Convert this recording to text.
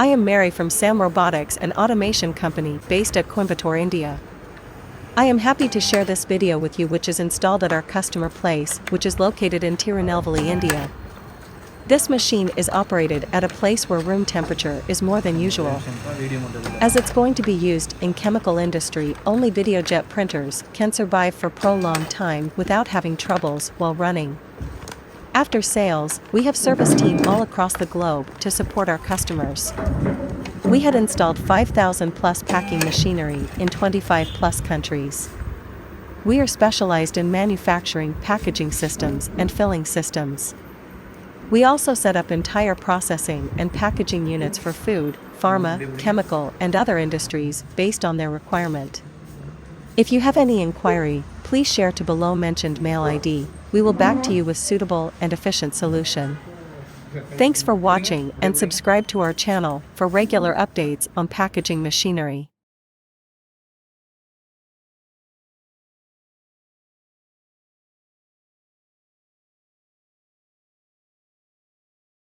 I am Mary from Robotics and Automation company based at Coimbatore, India. I am happy to share this video with you, which is installed at our customer place, which is located in Tirunelveli, India. This machine is operated at a place where room temperature is more than usual. As it's going to be used in chemical industry, only Videojet printers can survive for prolonged time without having troubles while running. After sales, we have service team all across the globe to support our customers. We had installed 5,000 plus packing machinery in 25 plus countries. We are specialized in manufacturing packaging systems and filling systems. We also set up entire processing and packaging units for food, pharma, chemical, and other industries based on their requirement. If you have any inquiry, please share to below mentioned mail ID. We will back to you with suitable and efficient solution. Thanks for watching and subscribe to our channel for regular updates on packaging machinery.